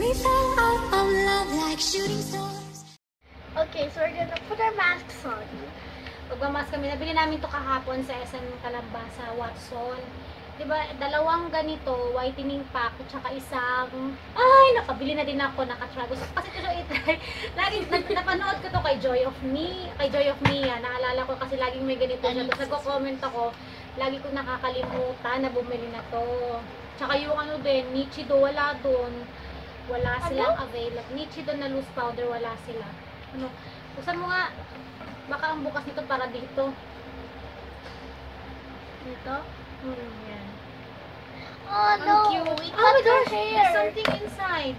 We fell out of love like shooting stars. Okay, so we're gonna put our masks on. Magmamask kami. Nabili namin to kahapon sa SM Calamba sa Watson. Diba, dalawang ganito, whitening pack, tsaka isang, ay, nakabili na din ako, nakatrago. Gusto kasi ito siya itry. Lagi, napanood ko to kay Joy of Mia. Naalala ko kasi laging may ganito siya. Tapos nagko-comment ako, lagi ko nakakalimutan na bumili na to. Tsaka yung ano din, Nichido, wala dun. Wala silang available. Nichido na loose powder, wala sila. Ano, buksan mo nga, baka ang bukas nito para dito. Dito? Yan. Oh no, cute. we cut her There's hair. something inside.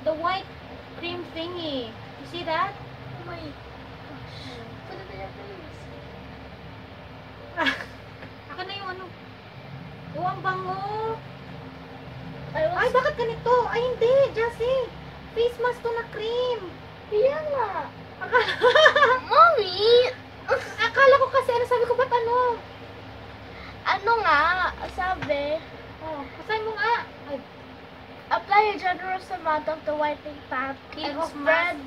The white cream thingy. You see that? Oh my gosh. Put it in your face. Ako na yung ano. Oh, ang bango. I Ay, was... bakit ganito? Ay, hindi. Jessie. Face mask to na cream. Yeah nga. Mommy! Akala ko kasi, ano sabi ko, ba't ano? Ano nga, sabi, Oh, basahin mo nga. Ay, apply a generous amount of the whitening pack and of spread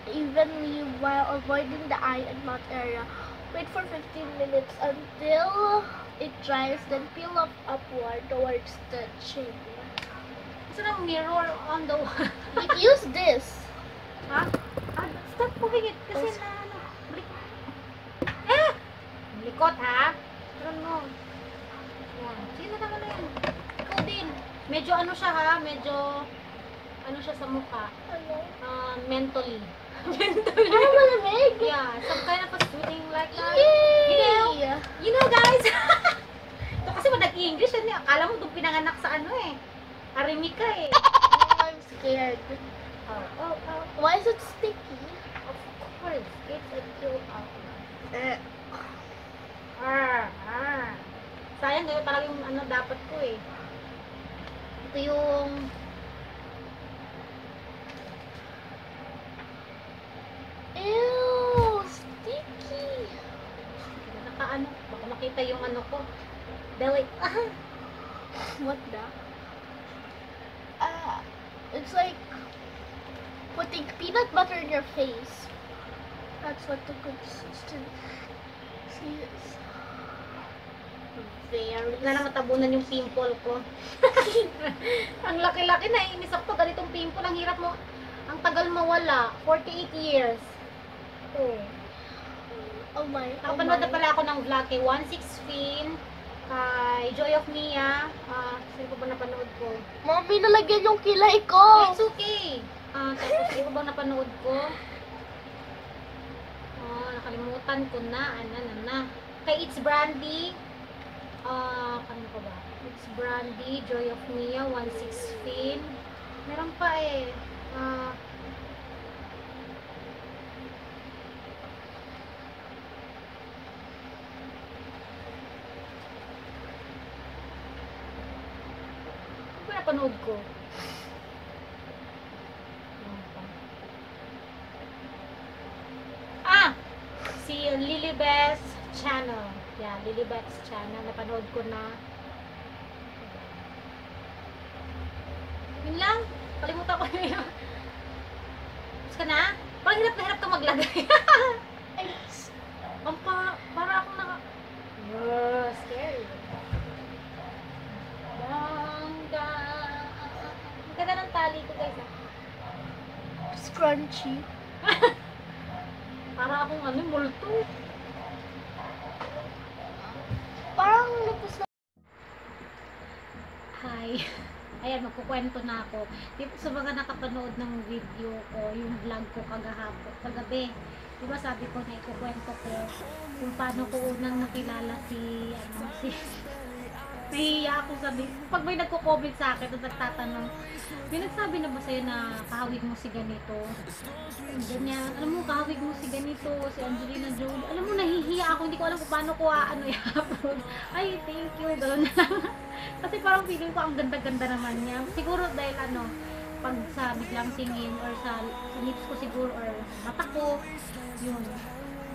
evenly while avoiding the eye and mouth area. Wait for 15 minutes until it dries, then peel off upward towards the chin. saan ang mirror on the wall? Use this. Ha? Stop moving it. Kasi na, ano, likot, ha? Turn mo. Yan. Sino naman na yun? Ikaw din. Medyo ano siya, ha? Medyo, ano siya sa mukha? Ano? Mentally. Ano malamig? Yeah, some kind of a sweating like that. Yay! You know, guys. Ito kasi mo nag-English. Akala mo doon pinanganak sa ano eh. Arimika eh. I'm scared. Oh. Why is it sticky? Of course. It's a joke out. Sayang gawin talaga yung ano dapat ko eh. Ito yung Ew! Sticky! nakaano. Baka makita yung ano ko. Belly. What the? It's like putting peanut butter in your face. That's what the consistency is. Very. Na matabunan yung pimple ko. Ang laki-laki na. Inis ako. Ganitong pimple. Ang hirap mo. Ang tagal mawala. 48 years. Oh. Oh my. Nakapanood na pala ako ng vlog kay 16 Fin, kay Joy of Mia. Saan ko ba napanood ko? Mommy, nalagyan yung kilay ko. It's okay. Tapos iba bang napanood ko? Nakalimutan ko na. Kay It's Brandy. Kanino ko ba? It's Brandy, Joy of Mia, 16 Fin. Meron pa eh. Ano ba napanood ko? Si Lilybeth's channel. Yeah, Lilybeth's channel. Napanood ko na. Yun lang. Kalimutan ko yun. Tapos ka na? Parang hirap na hirap ka maglagay. Para akong naka... Scary. Bangga. Ang ganda ng tali ko, guys. Scrunchy. Para akong ano, multo. Parang lupos na. Hi. Ayan, magkukwento na ako. Dito sa mga nakapanood ng video ko, yung vlog ko kagabi. Diba sabi ko na ikukwento ko kung paano ko unang nakilala si nahihiya ako sabi. Pag may nagko-comment sa akin, nagtatanong, may nagsabi na ba sa'yo na kahawig mo si ganito? Ganyan. Alam mo, kahawig mo si ganito, si Angelina Jolie. Alam mo, nahihiya ako. Hindi ko alam kung paano ko i-upload. Ay, thank you. Gano'n na lang. Kasi parang feeling ko ang ganda-ganda naman niya. Siguro dahil pag sa biglang tingin or sa lips ko siguro or mata ko, yun.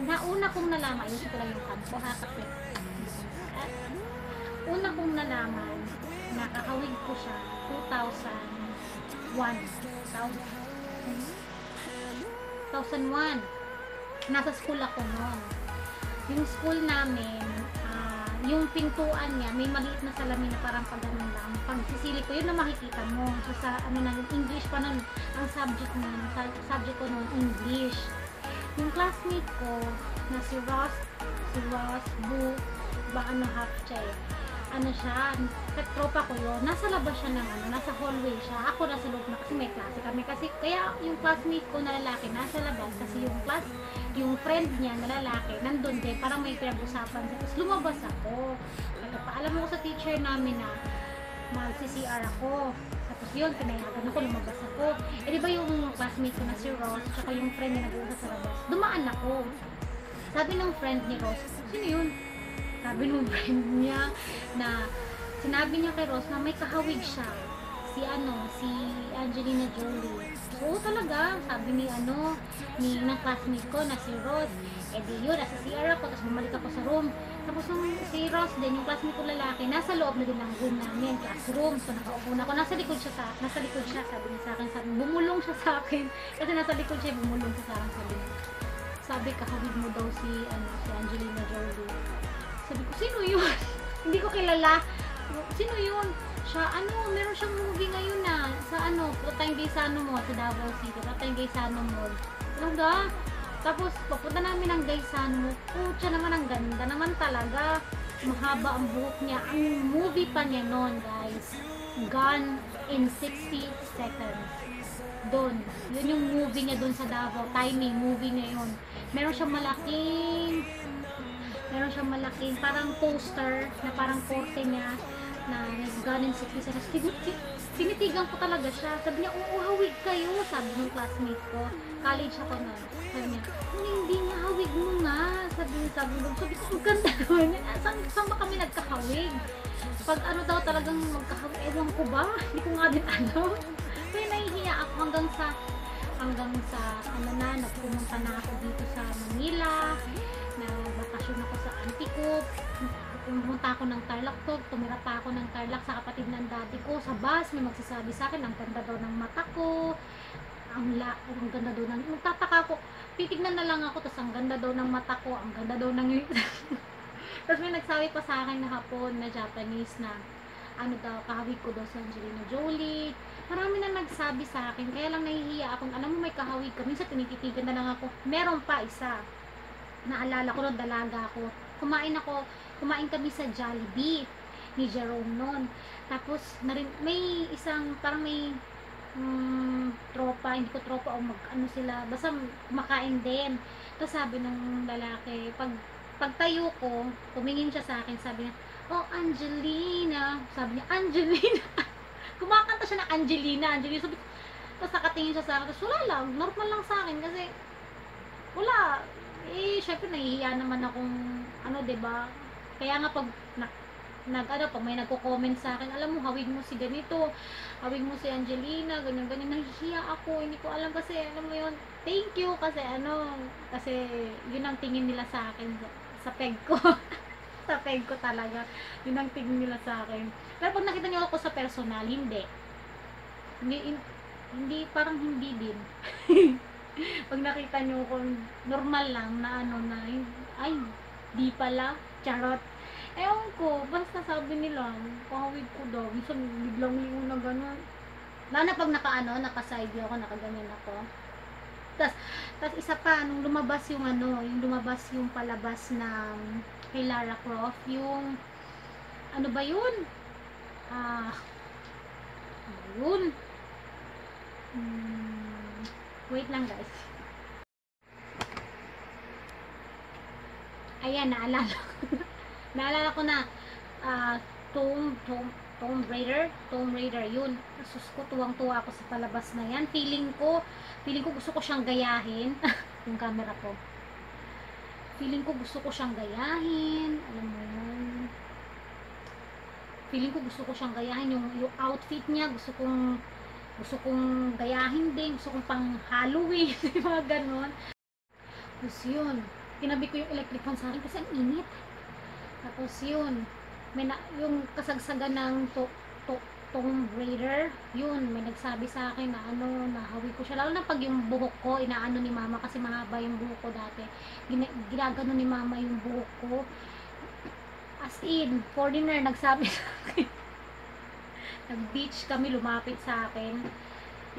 Nauna kong nalaman, ayusin ko lang yung kanto ha, kasi una kong nalaman, nakakawig ko siya, 2000, 2001. Nasa school ako noon. Yung school namin, yung pintuan niya, may maliit na salamin na parang pag ganun lang. Pag sisili ko, yun na makikita mo. So, sa, English pa nun, ang subject ko nun, English. Yung classmate ko, na si Ross, Boo, half siya eh. Tropa ko yun, nasa labas siya nasa hallway siya. Ako nasa loob na kasi may klase kami. Kaya yung classmate ko na lalaki, nasa labas. Kasi yung friend niya na lalaki, nandun din, parang may pinag-usapan. Tapos lumabas ako. Alam mo ko sa teacher namin na mag-CCR ako. Tapos yun, pinayagan ako, lumabas ako. Eh di ba yung classmate ko na si Ross, tsaka yung friend niya nag-uusap sa labas, dumaan ako. Sabi ng friend ni Ross, sino yun? Sabi ng friend niya na, sinabi niya kay Ross na may kahawig siya. Si Angelina Jolie. Oo talaga, sabi ng classmate ko na si Ross. Eh di yun, nasa CR ako, tapos bumalik ako sa room. Tapos si Ross din, yung classmate ko lalaki, nasa loob na din ng room namin, classroom. So nakaupo na ako, nasa likod siya, sabi niya sa akin, bumulong siya sa akin. Kasi nasa likod siya, bumulong siya sa akin, sabi kahawig mo daw si Angelina Jolie. Sabi ko, sino yun? Hindi ko kilala. Sino yun? Siya, meron siyang movie ngayon sa Putang Gaisano Mall, sa Davao City, Putang Gaisano Mall. Talaga? Tapos, papunta namin ng Gaisano Mall. Siya naman, ang ganda naman talaga. Mahaba ang buhok niya. Ang movie pa niya noon, guys. Gone in 60 Seconds. Doon. Yun yung movie niya doon sa Davao. Timing, movie niya yun. Meron siyang malaking parang poster na parang porte niya na Gone in 60 Seconds. Tinitigan ko talaga siya. Sabi niya, hawig kayo. Sabi ng classmate ko. College ako na. Sabi niya, hindi nga, hawig mo nga. Sabi ko, ang ganda doon. Saan ba kami nagkahawig? Pag daw talagang magkahawig, ewan ko ba? Hindi ko nga din alam. Kaya nahihiya ako hanggang sa nagpumunta na ako dito sa Manila, na bakasyon ako sa auntie ko, pumunta ako ng Tarlac tumira pa ako ng Tarlac sa kapatid ng daddy ko, sa bus, may magsasabi sa akin, ang ganda daw ng mata ko, ang ganda daw ng, magtataka ko, titignan na lang ako, tapos ang ganda daw ng mata ko, ang ganda daw ng tapos may nagsabi pa sa akin na Hapon, na Japanese, na kahawig ko daw sa Angelina Jolie. Marami na nagsabi sa akin, kaya lang nahihiya ako. Alam mo, may kahawig ka. Minsan tinititigan na lang ako. Meron pa isa. Naalala ko, dalaga ako. Kumain kami sa Jollibee ni Jerome noon. Tapos, may isang, parang may tropa, hindi ko tropa o sila, basta kumakain din. Tapos sabi ng lalaki, pagtayo ko, tumingin siya sa akin, sabi niya, oh, Angelina. Sabi niya, Angelina. Kumakanta siya ng Angelina. Sabi ko, tapos nakatingin siya sa akin. Tapos wala lang. Normal lang sa akin. Kasi, wala. Syempre, nahihiya naman akong, diba? Kaya nga pag, pag may nagko-comment sa akin, alam mo, hawig mo si ganito. Hawig mo si Angelina. Ganyan. Nahihiya ako. Hindi ko alam kasi, alam mo yun. Thank you. Kasi, kasi, yun ang tingin nila sa akin. Sa peg ko. Sa peg ko talaga. Yun ang tingin nila sa akin. Pero pag nakita niyo ako sa personal, hindi, parang hindi din. Pag nakita niyo ako, normal lang na ay, di pala, charot. Ewan ko, basta sabi nila, pahawig ko daw. Minsan biglang lingon na gano'n. Lalo na pag naka-side view ako, nakaganyan ako. Tas isa pa, nung lumabas yung palabas na kay Lara Croft, yung ba yun? Wait lang guys. Ayan, naalala ko na Tomb Raider yun. Sus ko, tuwang-tuwa ako sa palabas na yan. Feeling ko gusto ko siyang gayahin. Yung camera ko. Feeling ko gusto ko siyang gayahin. Alam mo yun. Feeling ko gusto ko siyang gayahin. Yung outfit niya, gusto kong gayahin din. Gusto kong pang Halloween. Mga ganon. Tapos yun. Tinabi ko yung electric fan sa akin kasi ang init. Tapos yun. Yung kasagsagan ng Tomb Raider. Yun, may nagsabi sa akin na nahawig ko siya. Lalo na pag yung buhok ko, inaano ni mama kasi mahaba yung buhok ko dati. Ginagano ni mama yung buhok ko. As in, foreigner nagsabi sa akin. Nag-beach kami, lumapit sa akin.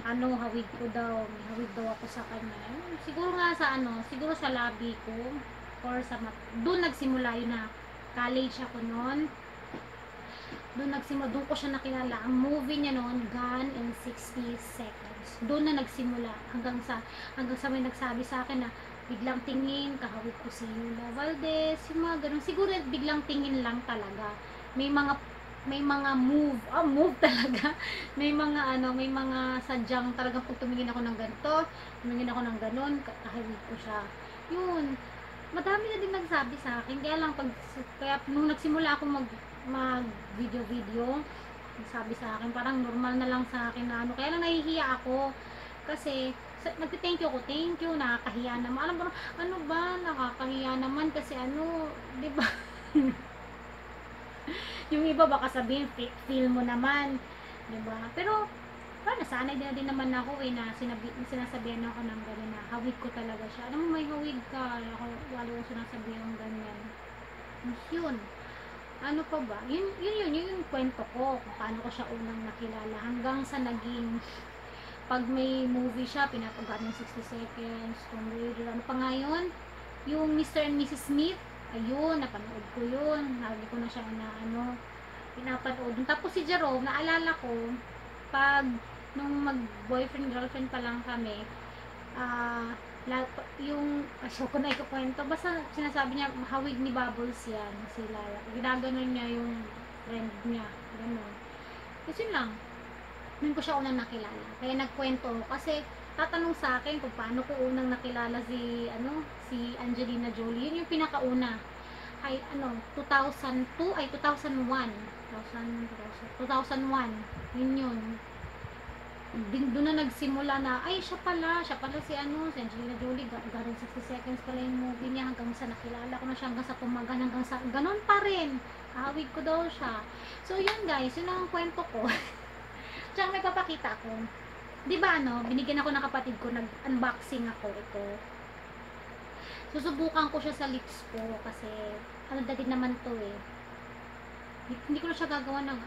Hawig ko daw. May hawig daw ako sa kanya. Siguro nga sa siguro sa labi ko. Or sa doon nagsimula yun na college ako noon. Doon ko siya nakilala. Ang movie niya noon, Gone in 60 Seconds. Doon na nagsimula. Hanggang sa may nagsabi sa akin na biglang tingin, kahawig ko si Yula Valdez, yung mga ganun. Siguro biglang tingin lang talaga. May mga move talaga. May mga sadyang talagang pag tumingin ako ng ganito, tumingin ako ng ganun, kahawig ko siya. Yun. Madami na din nagsabi sa akin. Kaya nung nagsimula ako mag video, sabi sa akin, parang normal na lang sa akin na kaya lang nahihiya ako kasi nagti-thank you, nakakahiya naman. Alam ba, nakakahiya naman kasi di ba? Yung iba baka sabihin, feel mo naman, di ba? Pero, nasanay din naman ako na sinasabihan ako ng ganyan na hawig ko talaga siya. Alam mo, may hawig ka, wala ko sinasabihan ng ganyan. Yun. Ano pa ba? Yun yung kwento ko kung paano ko siya unang nakilala hanggang sa naging pag may movie siya pinapagawa ng 60 Seconds, Tomb Raider, ano pa nga yun? Yung Mr. and Mrs. Smith, ayun, napanood ko yun, lagi ko na siya pinapanood. Tapos si Jerome, naalala ko pag nung mag-boyfriend girlfriend pa lang kami, yung so ko na ikukwento, basta sinasabi niya hawig ni Bubbles yan, si Lara, ginaganon niya yung friend niya, gano'n. Kasi lang nun ko siya unang nakilala, kaya nagkwento kasi tatanong sa akin kung paano ko unang nakilala si Angelina Jolie. Yun yung pinakauna ay 2002 ay 2001 yun doon na nagsimula na, ay siya pala si Angelina Jolie, Gone in 60 Seconds pala yung movie niya, hanggang sa nakilala ko na siya, hanggang sa tumagan, hanggang sa, ganon pa rin, kahawig ko daw siya. So yun guys, yun ang kwento ko. Tsaka may papakita ko, di ba binigyan ako ng kapatid ko, nag-unboxing ako ito. Susubukan ko siya sa lips ko, kasi, dati naman to hindi ko na siya gagawa ng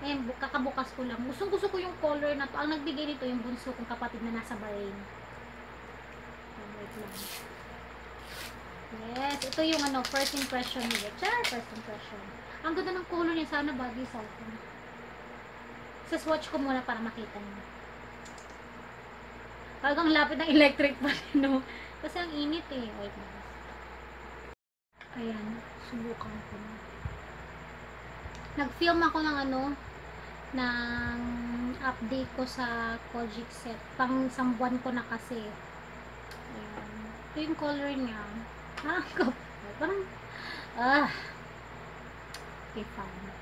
Ayan, kakabukas ko lang. Gusto ko yung color na to. Ang nagbigay nito yung bunso kong kapatid na nasa Bahrain. Wait lang. Yes, ito yung first impression niya. First impression. Ang ganda ng color niya. Sana bagay sa akin. Swatch ko muna para makita niyo. Talagang lapit ng electric pa rin, no? Kasi ang init Wait lang. Ayan, subukan ko na. Nag-film ako ng ng update ko sa Kojic set. Pang isang buwan ko na kasi. Ayan. Ito yung color niya. Parang, okay, fine.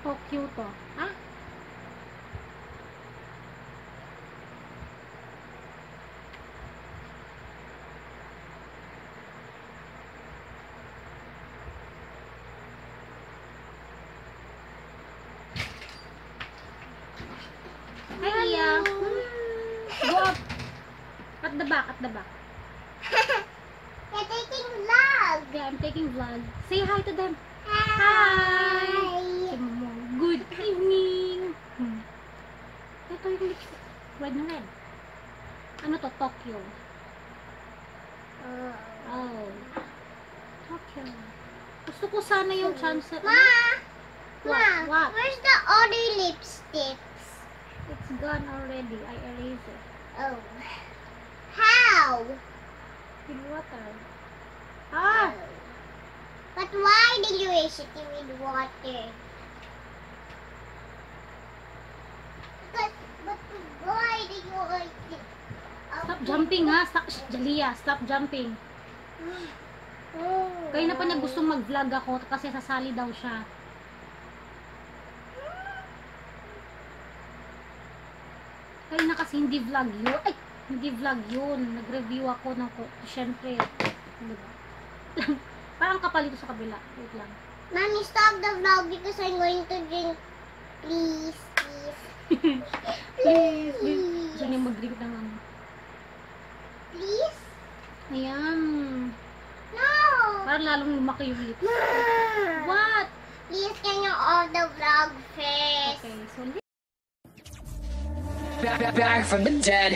Oh, cute to. Hi, Iya. Go up. At the back. You're taking vlog. Yeah, I'm taking vlog. Say hi to them. Hi. Good evening. Ito yung lips. Red na red. Ano to? Tokyo. Tokyo. Gusto ko sana yung chance. What? Where's the other lipsticks? It's gone already. I erased it. Oh. How? With water. But why did you erase it with water? But why did you erase it? Stop jumping ha. Jalia, stop jumping. Kaya na pa niya gustong mag-vlog ako kasi sasali daw siya. Kaya na kasi hindi vlog yun. Ay, hindi vlog yun. Nag-review ako ng syempre. Diba? Parang kapal ito sa kabila. Wait lang. Mommy, stop the vlog because I'm going to drink. Please, please. Please. Gusto niya mag-drink ng ano. Please? Ayan. No! Parang lalong lumaki yung lips. Ma! What? Please, can you off the vlog first? Okay, so Back from the dead.